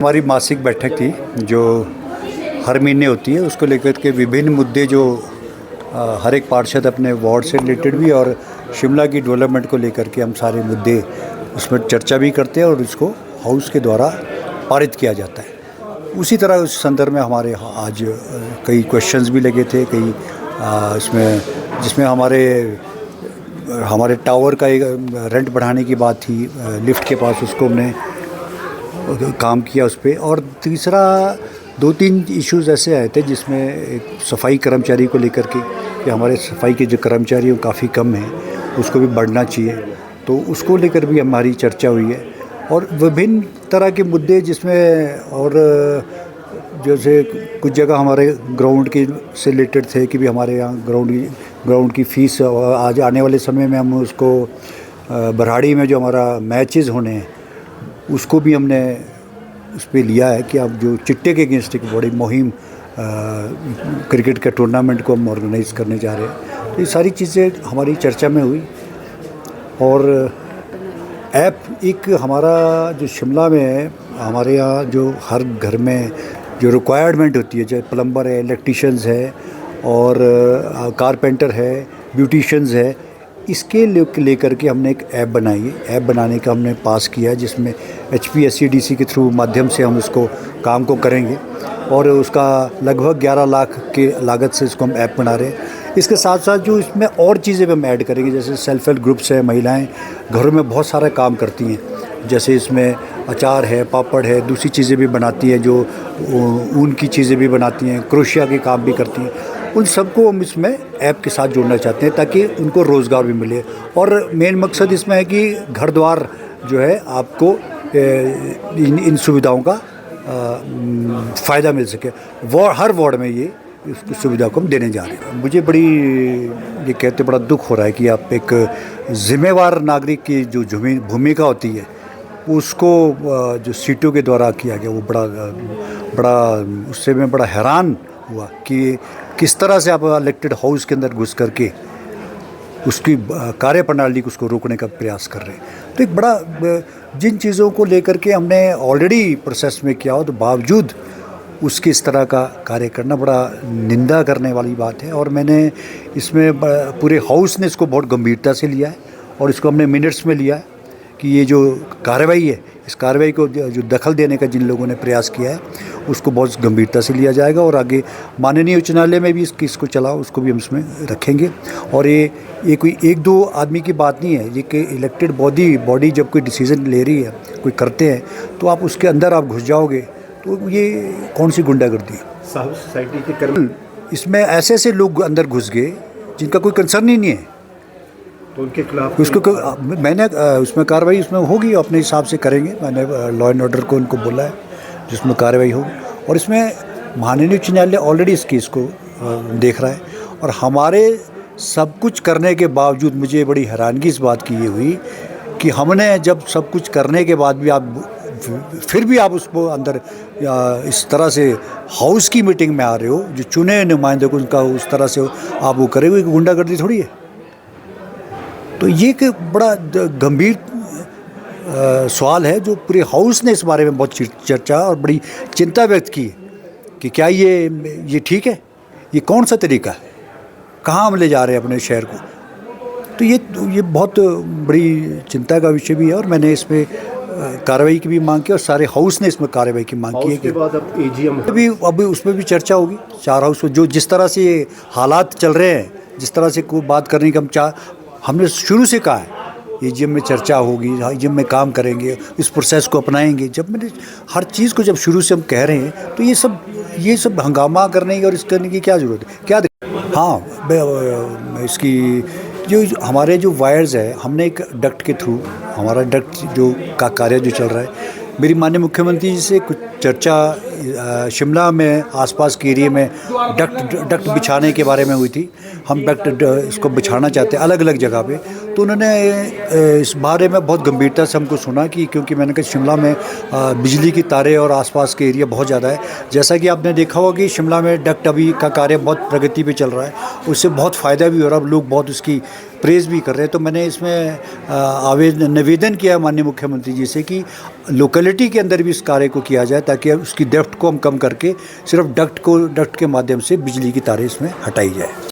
हमारी मासिक बैठक थी जो हर महीने होती है, उसको लेकर के विभिन्न मुद्दे जो हर एक पार्षद अपने वार्ड से रिलेटेड भी और शिमला की डेवलपमेंट को लेकर के हम सारे मुद्दे उसमें चर्चा भी करते हैं और इसको हाउस के द्वारा पारित किया जाता है। उसी तरह उस संदर्भ में हमारे आज कई क्वेश्चंस भी लगे थे, कई इसमें जिसमें हमारे टावर का एक रेंट बढ़ाने की बात थी, लिफ्ट के पास उसको हमने काम किया उस पर। और तीसरा 2-3 इश्यूज़ ऐसे आए थे जिसमें एक सफाई कर्मचारी को लेकर के कि हमारे सफाई के जो कर्मचारी हैं काफ़ी कम हैं, उसको भी बढ़ना चाहिए, तो उसको लेकर भी हमारी चर्चा हुई है। और विभिन्न तरह के मुद्दे जिसमें और जैसे कुछ जगह हमारे ग्राउंड के से रिलेटेड थे कि भी हमारे यहाँ ग्राउंड की फ़ीस आज आने वाले समय में हम उसको बरहाड़ी में जो हमारा मैचेस होने हैं उसको भी हमने उस पर लिया है कि अब जो चिट्टे के अगेंस्ट एक बड़ी मुहिम क्रिकेट का टूर्नामेंट को हम ऑर्गेनाइज़ करने जा रहे हैं। तो ये सारी चीज़ें हमारी चर्चा में हुई। और ऐप एक हमारा जो शिमला में है, हमारे यहाँ जो हर घर में जो रिक्वायरमेंट होती है, चाहे प्लम्बर है, इलेक्ट्रीशियंस है और कारपेंटर है, ब्यूटिशियंस है, इसके लेकर के हमने एक ऐप बनाई है। ऐप बनाने का हमने पास किया है जिसमें HPSCDC के थ्रू माध्यम से हम इसको काम को करेंगे और उसका लगभग 11 लाख के लागत से इसको हम ऐप बना रहे हैं। इसके साथ साथ जो इसमें और चीज़ें भी हम ऐड करेंगे, जैसे सेल्फ हेल्प ग्रुप्स है, महिलाएं घरों में बहुत सारा काम करती हैं, जैसे इसमें अचार है, पापड़ है, दूसरी चीज़ें भी बनाती हैं, जो ऊन की चीज़ें भी बनाती हैं, क्रोशिया के काम भी करती हैं, उन सबको हम इसमें ऐप के साथ जोड़ना चाहते हैं ताकि उनको रोज़गार भी मिले। और मेन मकसद इसमें है कि घर द्वार जो है आपको इन सुविधाओं का फ़ायदा मिल सके। हर वार्ड में ये इस सुविधा को हम देने जा रहे हैं। मुझे ये कहते बड़ा दुख हो रहा है कि आप एक ज़िम्मेवार नागरिक की जो भूमिका होती है उसको जो सीटों के द्वारा किया गया, वो बड़ा उससे मैं बड़ा हैरान हुआ कि किस तरह से आप इलेक्टेड हाउस के अंदर घुस करके उसकी कार्यप्रणाली को उसको रोकने का प्रयास कर रहे हैं। तो एक बड़ा जिन चीज़ों को लेकर के हमने ऑलरेडी प्रोसेस में किया हो तो बावजूद उसके इस तरह का कार्य करना बड़ा निंदा करने वाली बात है। और मैंने इसमें पूरे हाउस ने इसको बहुत गंभीरता से लिया है और इसको हमने मिनट्स में लिया है कि ये जो कार्रवाई है, इस कार्रवाई को जो दखल देने का जिन लोगों ने प्रयास किया है उसको बहुत गंभीरता से लिया जाएगा और आगे माननीय उच्च न्यायालय में भी इसको चला उसको भी हम इसमें रखेंगे। और ये कोई 1-2 आदमी की बात नहीं है, ये कि इलेक्टेड बॉडी जब कोई डिसीज़न ले रही है, कोई करते हैं, तो आप उसके अंदर आप घुस जाओगे तो ये कौन सी गुंडागर्दी है। साहब सोसाइटी के कर्म इसमें ऐसे लोग अंदर घुस गए जिनका कोई कंसर्न ही नहीं है, तो उनके खिलाफ उसको मैंने उसमें कार्रवाई उसमें होगी, अपने हिसाब से करेंगे। मैंने लॉ एंड ऑर्डर को उनको बोला है जिसमें कार्रवाई होगी। और इसमें माननीय उच्च न्यायालय ऑलरेडी इस केस को देख रहा है और हमारे सब कुछ करने के बावजूद मुझे बड़ी हैरानगी इस बात की ये हुई कि हमने जब सब कुछ करने के बाद भी फिर भी आप उसको अंदर इस तरह से हाउस की मीटिंग में आ रहे हो, जो चुने नुमाइंदे को उनका उस तरह से आप वो करेंगे, गुंडागर्दी थोड़ी है। तो ये एक बड़ा गंभीर सवाल है जो पूरे हाउस ने इस बारे में बहुत चर्चा और बड़ी चिंता व्यक्त की कि क्या ये ठीक है, ये कौन सा तरीका है, कहाँ हम ले जा रहे हैं अपने शहर को। तो ये बहुत बड़ी चिंता का विषय भी है और मैंने इसमें कार्रवाई की भी मांग की और सारे हाउस ने इसमें कार्रवाई की मांग की है। के बाद अब AGM अभी उसमें भी चर्चा होगी। 4 हाउस में जो जिस तरह से ये हालात चल रहे हैं, जिस तरह से कोई बात करने का हमने शुरू से कहा है, AGM में चर्चा होगी, AGM में काम करेंगे, इस प्रोसेस को अपनाएंगे। जब मैंने हर चीज़ को जब शुरू से हम कह रहे हैं तो ये सब हंगामा करने की और इस करने की क्या ज़रूरत है, क्या हाँ इसकी जो हमारे जो वायर्स है, हमने एक डक्ट के थ्रू हमारा डक्ट जो का कार्य जो चल रहा है, मेरी माननीय मुख्यमंत्री जी से कुछ चर्चा शिमला में आसपास के एरिया में डक्ट बिछाने के बारे में हुई थी। हम डक्ट इसको बिछाना चाहते हैं अलग अलग जगह पे। तो उन्होंने इस बारे में बहुत गंभीरता से हमको सुना कि क्योंकि मैंने कहा शिमला में बिजली की तारें और आसपास के एरिया बहुत ज़्यादा है। जैसा कि आपने देखा होगा कि शिमला में डक्ट अभी का कार्य बहुत प्रगति पे चल रहा है, उससे बहुत फ़ायदा भी हो रहा है, लोग बहुत उसकी प्रेज़ भी कर रहे हैं। तो मैंने इसमें निवेदन किया माननीय मुख्यमंत्री जी से कि लोकेलिटी के अंदर भी इस कार्य को किया जाए ताकि उसकी डेप्थ को हम कम करके सिर्फ डक्ट के माध्यम से बिजली की तारें इसमें हटाई जाए।